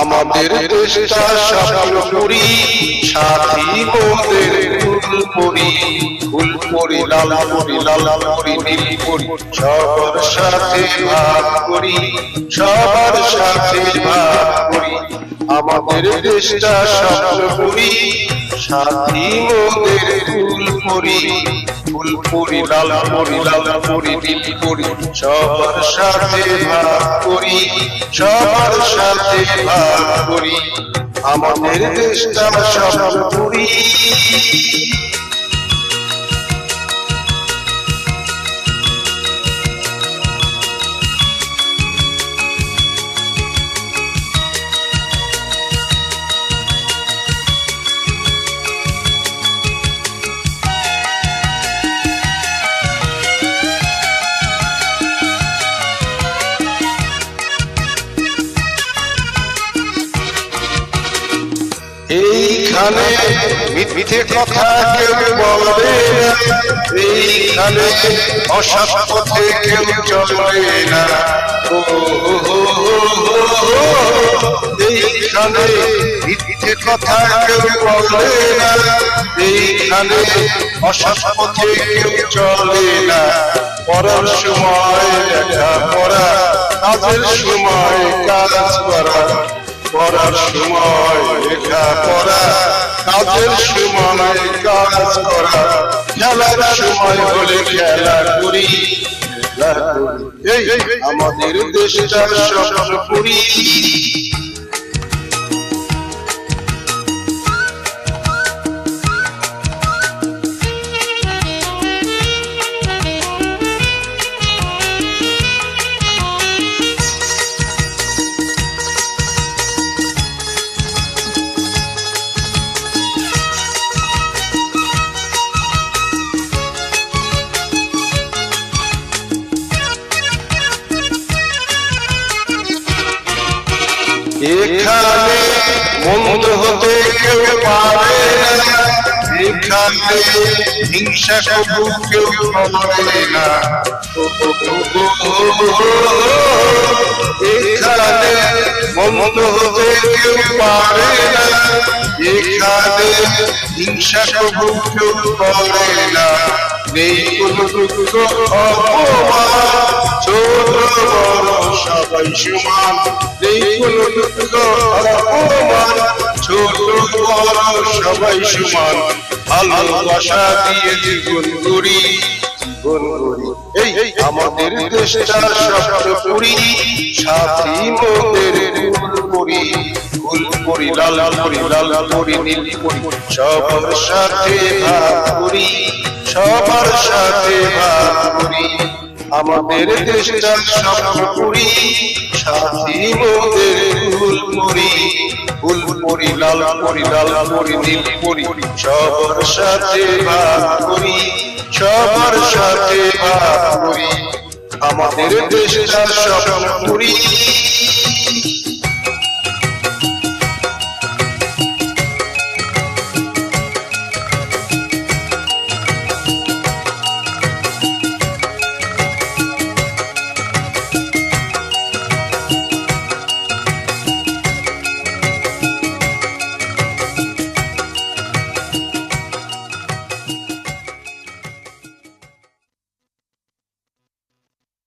আমাদের দেশটা স্বপ্নপুরী, সাথী মোদের ফুলপুরি। ফুলপুরি লাল পুরি, লাল পুরি নীল পুরি, সবার সাথে ভাগ করি, সবার সাথে ভাগ করি। আমাদের দেশটা স্বপ্নপুরী, সাথী মোদের ফুলপুরি। ফুলপুরি লাল পুরি, লাল পুরি নীল পুরি, সবার সাথে ভাগ করি, সবার সাথে ভাগ করি। আমাদের দেশটা স্বপ্নপুরী। এইখানে মিথ্যে কথা কেউ বলে না, এইখানে অসৎ পথে কেউ চলে না। এইখানে মিথ্যে কথা কেউ বলে না, এইখানে অসৎ পথে কেউ চলে না। পড়ার সময় লেখাপড়া, কাজের সময় কাজ করা। পড়ার সময় লেখাপড়া, কাজের সময় কাজ করা। খেলার সময় হলে খেলা করি। এই আমাদের দেশটা স্বপ্নপুরী। এখানে মন্দ হতে কেউ পারে না, এখানে হিংসা কবু কেউ করে না। এখানে মন্দ হতে কেউ পারে না, এখানে হিংসা কবু কেউ করে না। নেই কোনো দুঃখ অপমান, ছোট বড় সবাই সমান। নেই কোনো দুঃখ অপমান, ছোট বড় সবাই সমান। ভালোবাসা দিয়ে জীবন গড়ি, জীবন গড়ি। এই আমাদের দেশটা স্বপ্নপুরী, সাথী মোদের ফুলপুরি। ফুলপুরি লাল পুরি, লাল পুরি নীল পুরি, সবার সাথে ভাগ করি, সবার সাথে ভাগ করি। আমাদের দেশটা স্বপ্নপুরী, সাথী মোদের ফুলপুরি। ফুলপুরি লাল পুরি, লাল পুরি নীল পুরি, সবার সাথে ভাগ করি, সবার সাথে ভাগ করি। আমাদের দেশটা স্বপ্নপুরী।